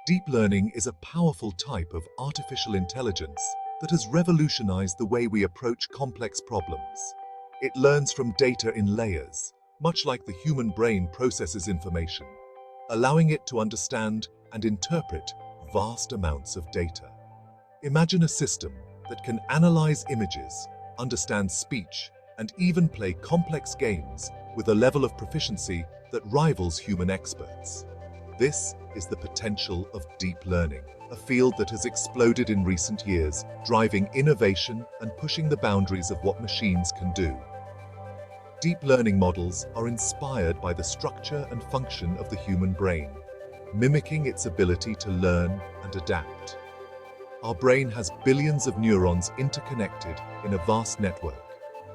Deep learning is a powerful type of artificial intelligence that has revolutionized the way we approach complex problems. It learns from data in layers, much like the human brain processes information, allowing it to understand and interpret vast amounts of data. Imagine a system that can analyze images, understand speech, and even play complex games with a level of proficiency that rivals human experts. This is the potential of deep learning, a field that has exploded in recent years, driving innovation and pushing the boundaries of what machines can do. Deep learning models are inspired by the structure and function of the human brain, mimicking its ability to learn and adapt. Our brain has billions of neurons interconnected in a vast network,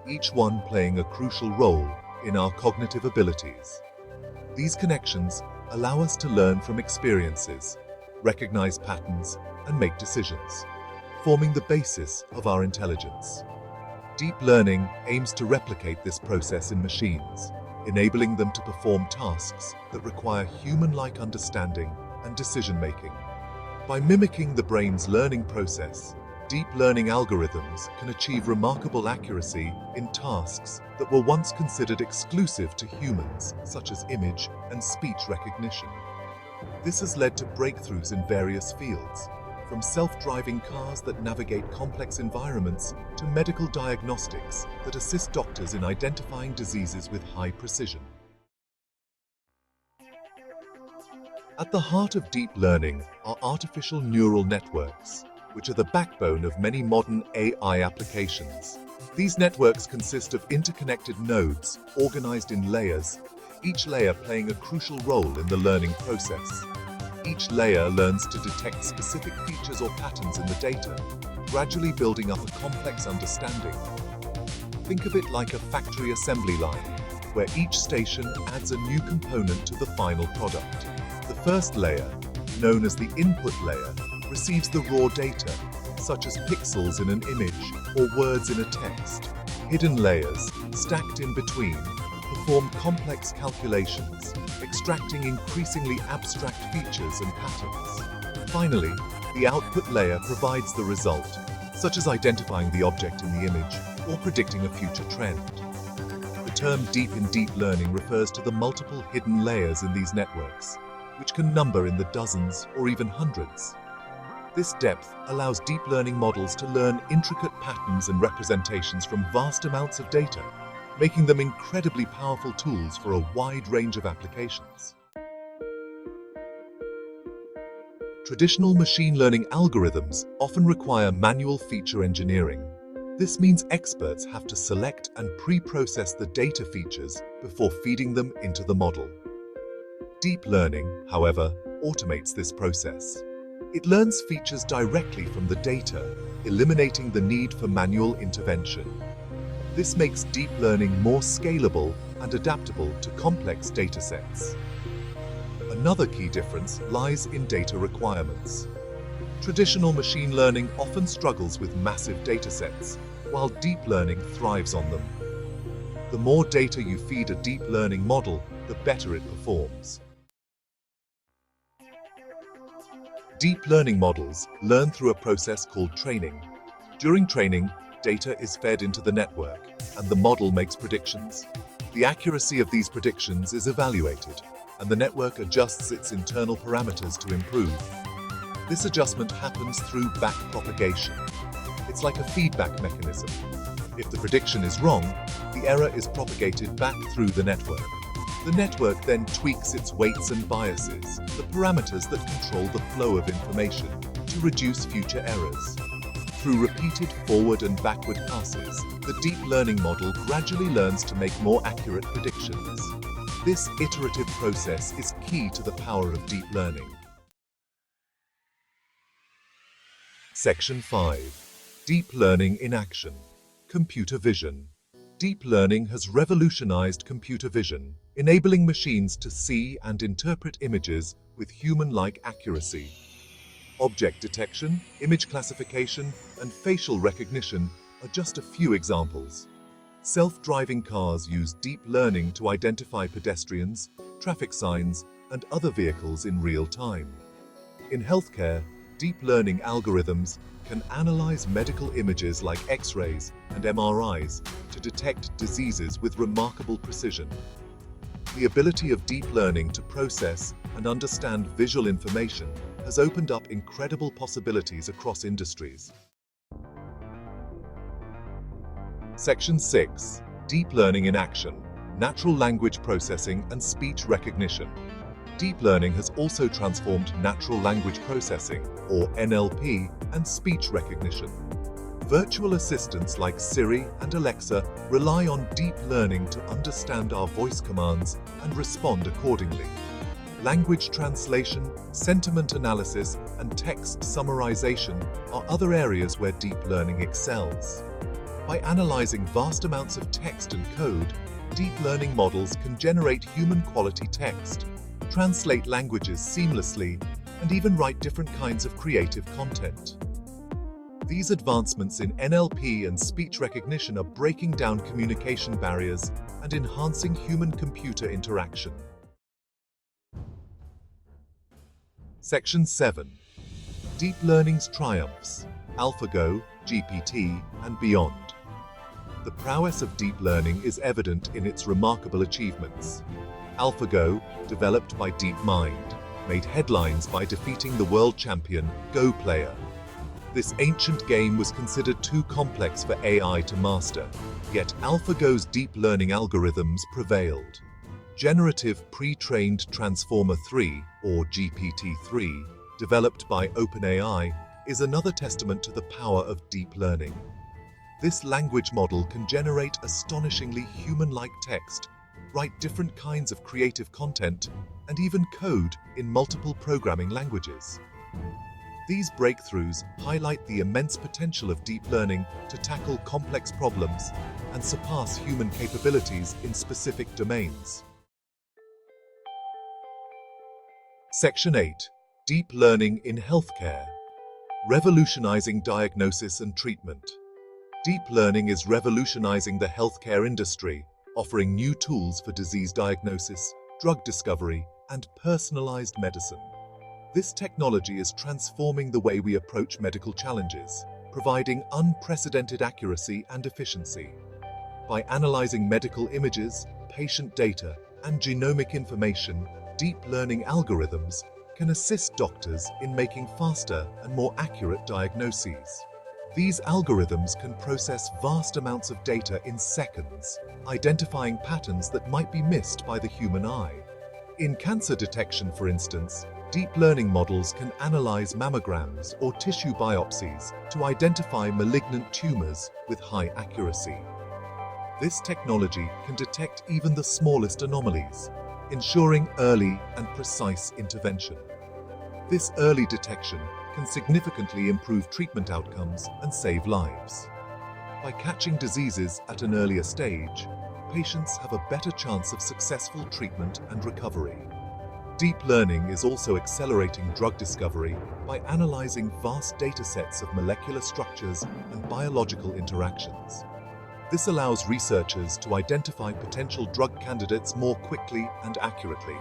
each one playing a crucial role in our cognitive abilities. These connections allow us to learn from experiences, recognize patterns, and make decisions, forming the basis of our intelligence. Deep learning aims to replicate this process in machines, enabling them to perform tasks that require human-like understanding and decision-making. By mimicking the brain's learning process, deep learning algorithms can achieve remarkable accuracy in tasks that were once considered exclusive to humans, such as image and speech recognition. This has led to breakthroughs in various fields, from self-driving cars that navigate complex environments to medical diagnostics that assist doctors in identifying diseases with high precision. At the heart of deep learning are artificial neural networks, which are the backbone of many modern AI applications. These networks consist of interconnected nodes organized in layers, each layer playing a crucial role in the learning process. Each layer learns to detect specific features or patterns in the data, gradually building up a complex understanding. Think of it like a factory assembly line, where each station adds a new component to the final product. The first layer, known as the input layer, receives the raw data, such as pixels in an image or words in a text. Hidden layers, stacked in between, perform complex calculations, extracting increasingly abstract features and patterns. Finally, the output layer provides the result, such as identifying the object in the image or predicting a future trend. The term deep in deep learning refers to the multiple hidden layers in these networks, which can number in the dozens or even hundreds. This depth allows deep learning models to learn intricate patterns and representations from vast amounts of data, making them incredibly powerful tools for a wide range of applications. Traditional machine learning algorithms often require manual feature engineering. This means experts have to select and pre-process the data features before feeding them into the model. Deep learning, however, automates this process. It learns features directly from the data, eliminating the need for manual intervention. This makes deep learning more scalable and adaptable to complex datasets. Another key difference lies in data requirements. Traditional machine learning often struggles with massive datasets, while deep learning thrives on them. The more data you feed a deep learning model, the better it performs. Deep learning models learn through a process called training. During training, data is fed into the network, and the model makes predictions. The accuracy of these predictions is evaluated, and the network adjusts its internal parameters to improve. This adjustment happens through backpropagation. It's like a feedback mechanism. If the prediction is wrong, the error is propagated back through the network. The network then tweaks its weights and biases, the parameters that control the flow of information, to reduce future errors. Through repeated forward and backward passes, the deep learning model gradually learns to make more accurate predictions. This iterative process is key to the power of deep learning. Section 5. Deep Learning in Action. Computer Vision. Deep learning has revolutionized computer vision, enabling machines to see and interpret images with human-like accuracy. Object detection, image classification, and facial recognition are just a few examples. Self-driving cars use deep learning to identify pedestrians, traffic signs, and other vehicles in real time. In healthcare, deep learning algorithms can analyze medical images like X-rays and MRIs to detect diseases with remarkable precision. The ability of deep learning to process and understand visual information has opened up incredible possibilities across industries. Section 6. Deep Learning in Action: Natural Language Processing and Speech Recognition. Deep learning has also transformed natural language processing, or NLP, and speech recognition. Virtual assistants like Siri and Alexa rely on deep learning to understand our voice commands and respond accordingly. Language translation, sentiment analysis, and text summarization are other areas where deep learning excels. By analyzing vast amounts of text and code, deep learning models can generate human-quality text, translate languages seamlessly, and even write different kinds of creative content. These advancements in NLP and speech recognition are breaking down communication barriers and enhancing human-computer interaction. Section 7. Deep Learning's Triumphs: AlphaGo, GPT, and beyond. The prowess of deep learning is evident in its remarkable achievements. AlphaGo, developed by DeepMind, made headlines by defeating the world champion Go player. This ancient game was considered too complex for AI to master, yet AlphaGo's deep learning algorithms prevailed. Generative Pre-trained Transformer 3, or GPT-3, developed by OpenAI, is another testament to the power of deep learning. This language model can generate astonishingly human-like text, write different kinds of creative content, and even code in multiple programming languages. These breakthroughs highlight the immense potential of deep learning to tackle complex problems and surpass human capabilities in specific domains. Section 8. Deep Learning in Healthcare: Revolutionizing Diagnosis and Treatment. Deep learning is revolutionizing the healthcare industry, offering new tools for disease diagnosis, drug discovery, and personalized medicine. This technology is transforming the way we approach medical challenges, providing unprecedented accuracy and efficiency. By analyzing medical images, patient data, and genomic information, deep learning algorithms can assist doctors in making faster and more accurate diagnoses. These algorithms can process vast amounts of data in seconds, identifying patterns that might be missed by the human eye. In cancer detection, for instance, deep learning models can analyze mammograms or tissue biopsies to identify malignant tumors with high accuracy. This technology can detect even the smallest anomalies, ensuring early and precise intervention. This early detection can significantly improve treatment outcomes and save lives. By catching diseases at an earlier stage, patients have a better chance of successful treatment and recovery. Deep learning is also accelerating drug discovery by analyzing vast datasets of molecular structures and biological interactions. This allows researchers to identify potential drug candidates more quickly and accurately.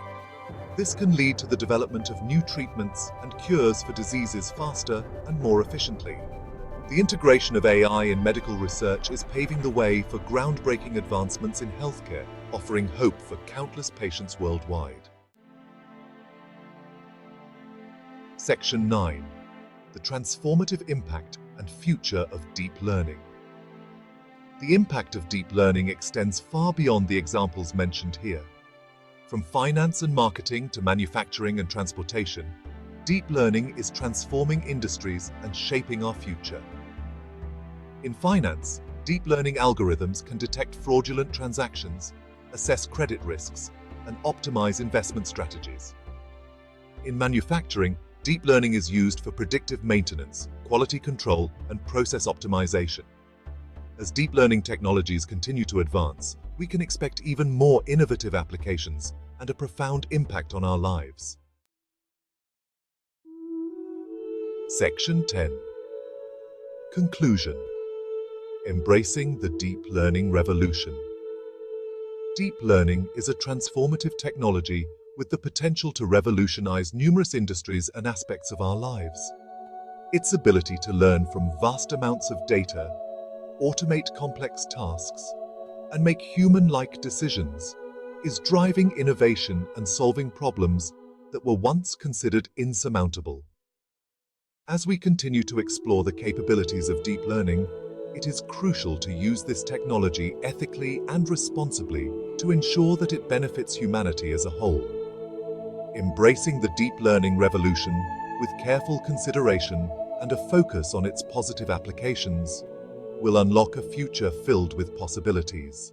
This can lead to the development of new treatments and cures for diseases faster and more efficiently. The integration of AI in medical research is paving the way for groundbreaking advancements in healthcare, offering hope for countless patients worldwide. Section 9. The Transformative Impact and Future of Deep Learning. The impact of deep learning extends far beyond the examples mentioned here. From finance and marketing to manufacturing and transportation, deep learning is transforming industries and shaping our future. In finance, deep learning algorithms can detect fraudulent transactions, assess credit risks, and optimize investment strategies. In manufacturing, deep learning is used for predictive maintenance, quality control, and process optimization. As deep learning technologies continue to advance, we can expect even more innovative applications and a profound impact on our lives. Section 10. Conclusion. Embracing the deep learning revolution. Deep learning is a transformative technology with the potential to revolutionize numerous industries and aspects of our lives. Its ability to learn from vast amounts of data, automate complex tasks, and make human-like decisions is driving innovation and solving problems that were once considered insurmountable. As we continue to explore the capabilities of deep learning, it is crucial to use this technology ethically and responsibly to ensure that it benefits humanity as a whole. Embracing the deep learning revolution with careful consideration and a focus on its positive applications will unlock a future filled with possibilities.